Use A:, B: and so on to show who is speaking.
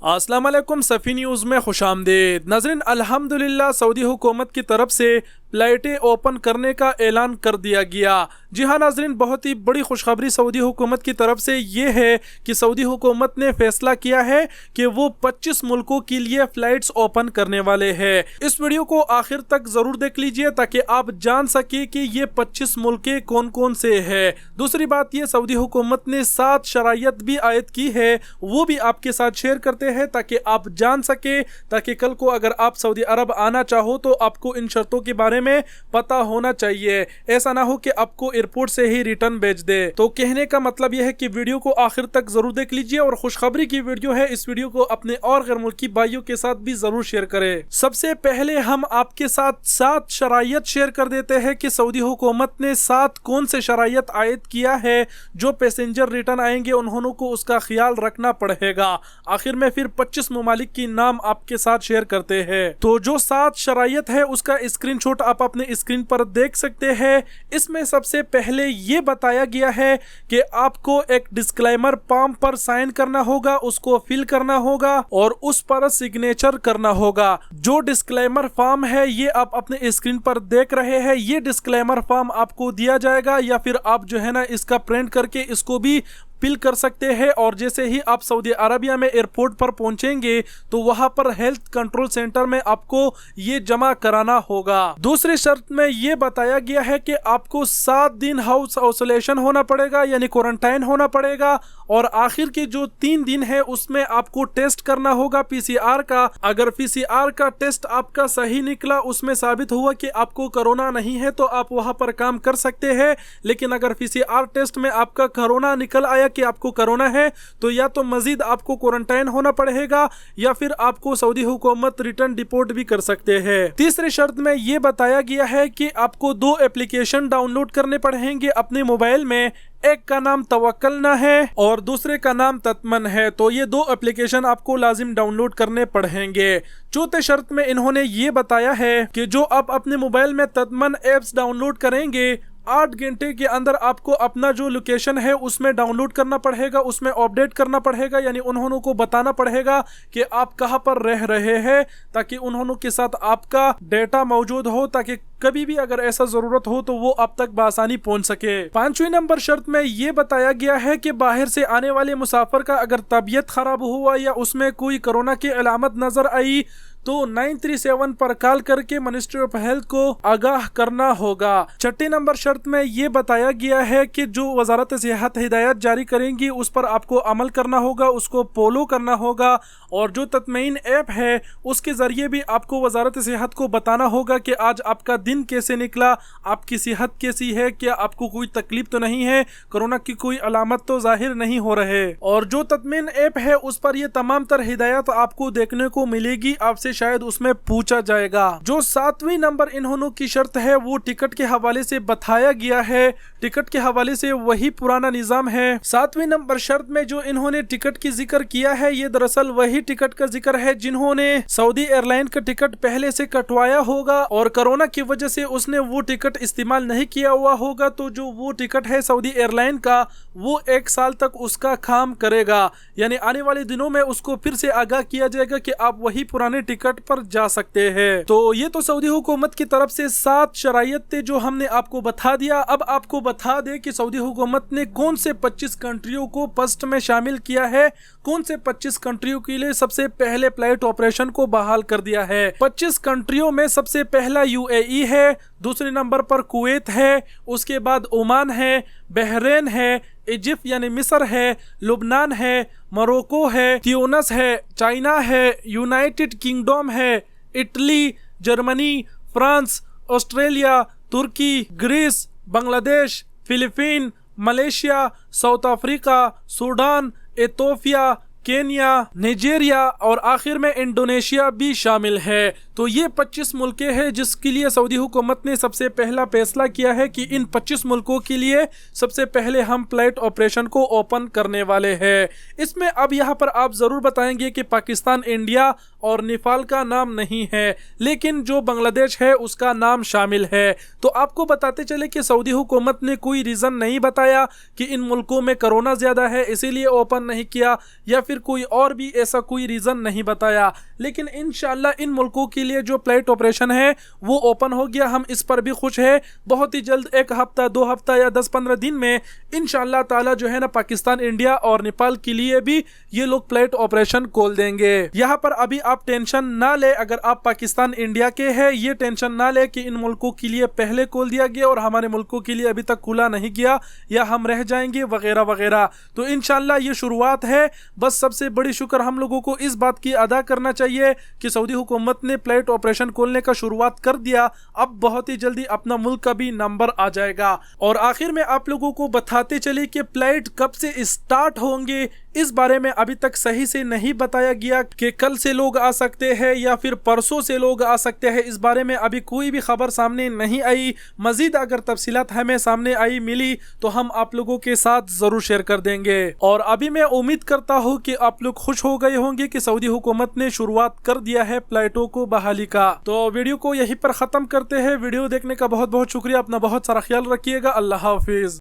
A: अस्सलाम वालेकुम, सफ़ी न्यूज़ में खुशामदीद। नाज़रीन, अल्हम्दुलिल्लाह सऊदी हुकूमत की तरफ से फ्लाइटें ओपन करने का ऐलान कर दिया गया। जी हाँ नाज़रीन, बहुत ही बड़ी खुशखबरी सऊदी हुकूमत की तरफ से ये है कि सऊदी हुकूमत ने फैसला किया है कि वो 25 मुल्कों के लिए फ़्लाइट्स ओपन करने वाले हैं। इस वीडियो को आखिर तक ज़रूर देख लीजिए ताकि आप जान सके कि ये 25 मुल्कें कौन कौन से हैं। दूसरी बात, ये सऊदी हुकूमत ने 7 शराइत भी आयद की है, वो भी आपके साथ शेयर करते हैं ताकि आप जान सके, ताकि कल को अगर आप सऊदी अरब आना चाहो तो आपको इन शर्तों के बारे में पता होना चाहिए। ऐसा ना हो कि आपको एयरपोर्ट से ही रिटर्न भेज दे। तो कहने का मतलब यह है कि वीडियो को आखिर तक जरूर देख लीजिए और खुशखबरी की वीडियो है, इस वीडियो को अपने और गैर मुल्की भाइयों के साथ भी जरूर शेयर करें। सबसे पहले हम आपके साथ 7 शराइत शेयर कर देते हैं कि सऊदी हुकूमत ने 7 कौन से शराइत आयद किया है। जो पैसेंजर रिटर्न आएंगे उन्होंने को उसका ख्याल रखना पड़ेगा। आखिर में फिर 25 ममालिक की नाम आपके साथ शेयर करते हैं। तो जो 7 शराइत है उसका स्क्रीनशॉट आप अपने स्क्रीन पर देख सकते हैं। इसमें सबसे पहले ये बताया गया है कि आपको एक डिस्क्लेमर फॉर्म पर साइन करना होगा, उसको फिल करना होगा और उस पर सिग्नेचर करना होगा। जो डिस्क्लेमर फॉर्म है ये आप अपने स्क्रीन पर देख रहे हैं। ये डिस्क्लेमर फॉर्म आपको दिया जाएगा या फिर आप जो है ना इसका प्रिंट करके इसको भी फिल कर सकते हैं। और जैसे ही आप सऊदी अरबिया में एयरपोर्ट पर पहुंचेंगे तो वहां पर हेल्थ कंट्रोल सेंटर में आपको ये जमा कराना होगा। दूसरी शर्त में ये बताया गया है कि आपको 7 दिन हाउस आइसोलेशन होना पड़ेगा, यानी क्वारंटाइन होना पड़ेगा। और आखिर के जो 3 दिन है उसमें आपको टेस्ट करना होगा पीसीआर का। अगर पीसीआर का टेस्ट आपका सही निकला, उसमें साबित हुआ कि आपको कोरोना नहीं है, तो आप वहां पर काम कर सकते हैं। लेकिन अगर पीसीआर टेस्ट में आपका कोरोना निकल आया कि आपको कोरोना है, तो या तो मजीद आपको क्वारंटाइन होना पड़ेगा या फिर आपको सऊदी हुकूमत रिटर्न डिपोर्ट भी कर सकते हैं। तीसरी शर्त में ये बताया गया है कि आपको 2 एप्लीकेशन डाउनलोड करने पड़ेंगे अपने मोबाइल में। एक का नाम तवक्कलना है और दूसरे का नाम ततमन है। तो ये 2 एप्लीकेशन आपको लाजिम डाउनलोड करने पड़ेंगे। चौथे शर्त में इन्होंने ये बताया है कि जो आप अपने मोबाइल में ततमन एप्स डाउनलोड करेंगे, 8 घंटे के अंदर आपको अपना जो लोकेशन है उसमें डाउनलोड करना पड़ेगा, उसमें अपडेट करना पड़ेगा, यानी उन्होंने को बताना पड़ेगा कि आप कहां पर रह रहे हैं, ताकि उन्होंने के साथ आपका डेटा मौजूद हो, ताकि कभी भी अगर ऐसा जरूरत हो तो वो आप तक बआसानी पहुंच सके। 5वीं नंबर शर्त में ये बताया गया है कि बाहर से आने वाले मुसाफिर का अगर तबीयत खराब हुआ या उसमें कोई कोरोना की अलामत नजर आई तो 937 पर कॉल करके मिनिस्ट्री ऑफ हेल्थ को आगाह करना होगा। 6 नंबर शर्त में ये बताया गया है कि जो वजारत सेहत हिदायत जारी करेंगी उस पर आपको अमल करना होगा, उसको फॉलो करना होगा। और जो तत्मीन ऐप है उसके जरिए भी आपको वजारत सेहत को बताना होगा कि आज आपका दिन कैसे निकला, आपकी सेहत कैसी है, क्या आपको कोई तकलीफ तो नहीं है, कोरोना की कोई अलामत तो जाहिर नहीं हो रहे। और जो तत्मीन ऐप है उस पर ये तमाम तर हिदायत आपको देखने को मिलेगी, आपसे शायद उसमें पूछा जाएगा। जो 7वीं नंबर इन्होंने की शर्त है वो टिकट के हवाले से बताया गया है। टिकट के हवाले से वही पुराना निजाम है। 7वीं नंबर शर्त में जो इन्होंने टिकट की जिक्र किया है ये दरअसल वही टिकट का जिक्र है जिन्होंने सऊदी एयरलाइन का टिकट पहले से कटवाया होगा और कोरोना की वजह से उसने वो टिकट इस्तेमाल नहीं किया हुआ होगा। तो जो वो टिकट है सऊदी एयरलाइन का वो 1 साल तक उसका काम करेगा, यानी आने वाले दिनों में उसको फिर से आगाह किया जाएगा कि आप वही पुराने टिकट पर जा सकते हैं। तो ये तो सऊदी हुकूमत की तरफ से 7 शराइत थे जो हमने आपको बता दिया। अब आपको बता दें कि सऊदी हुकूमत ने कौन से 25 कंट्रियों को फर्स्ट में शामिल किया है, कौन से 25 कंट्रियों के लिए सबसे पहले फ्लाइट ऑपरेशन को बहाल कर दिया है। 25 कंट्रियों में सबसे पहला यूएई है, दूसरे नंबर पर कुवैत है, उसके बाद ओमान है, बहरीन है, इजिप्ट यानी मिस्र है, लुबनान है, मोरक्को है, ट्यूनिस है, चाइना है, यूनाइटेड किंगडम है, इटली, जर्मनी, फ्रांस, ऑस्ट्रेलिया, तुर्की, Greece, Bangladesh, Philippine, Malaysia, South Africa, Sudan, Ethiopia, Kenya, Nigeria और आखिर में इंडोनेशिया भी शामिल है। तो ये 25 मुल्क हैं जिसके लिए सऊदी हुकूमत ने सबसे पहला फैसला किया है कि इन 25 मुल्कों के लिए सबसे पहले हम फ्लाइट ऑपरेशन को ओपन करने वाले हैं। इसमें अब यहाँ पर आप ज़रूर बताएंगे कि पाकिस्तान, इंडिया और नेपाल का नाम नहीं है, लेकिन जो बांग्लादेश है उसका नाम शामिल है। तो आपको बताते चले कि सऊदी हुकूमत ने कोई रीज़न नहीं बताया कि इन मुल्कों में कोरोना ज़्यादा है इसीलिए ओपन नहीं किया, या फिर फिर कोई और भी ऐसा कोई रीज़न नहीं बताया। लेकिन इंशाल्लाह इन मुल्कों के लिए जो फ्लाइट ऑपरेशन है वो ओपन हो गया, हम इस पर भी खुश है। बहुत ही जल्द 1 हफ्ता 2 हफ्ता या 10-15 दिन में इंशाल्लाह ताला जो है ना पाकिस्तान, इंडिया और नेपाल के लिए भी ये लोग फ्लाइट ऑपरेशन खोल देंगे। यहाँ पर अभी आप टेंशन ना ले, अगर आप पाकिस्तान इंडिया के हैं ये टेंशन ना ले कि इन मुल्कों के लिए पहले खोल दिया गया और हमारे मुल्कों के लिए अभी तक खुला नहीं गया या हम रह जाएंगे वगैरह वगैरह। तो इंशाल्लाह ये शुरुआत है। बस सबसे बड़ी शुक्र हम लोगों को इस बात की अदा करना चाहिए कि सऊदी हुकूमत ने फ्लाइट ऑपरेशन खोलने का शुरुआत कर दिया। अब बहुत ही जल्दी अपना मुल्क का भी नंबर आ जाएगा। और आखिर में आप लोगों को बताते चले कि फ्लाइट कब से स्टार्ट होंगे, इस बारे में अभी तक सही से नहीं बताया गया कि कल से लोग आ सकते हैं या फिर परसों से लोग आ सकते हैं। इस बारे में अभी कोई भी खबर सामने नहीं आई। मजीद अगर तफसीलात हमें सामने आई मिली तो हम आप लोगों के साथ जरूर शेयर कर देंगे। और अभी मैं उम्मीद करता हूँ कि आप लोग खुश हो गए होंगे कि सऊदी हुकूमत ने शुरुआत कर दिया है फ्लाइटों को बहाली का। तो वीडियो को यहीं पर खत्म करते हैं। वीडियो देखने का बहुत बहुत शुक्रिया। अपना बहुत सारा ख्याल रखिएगा। अल्लाह हाफिज।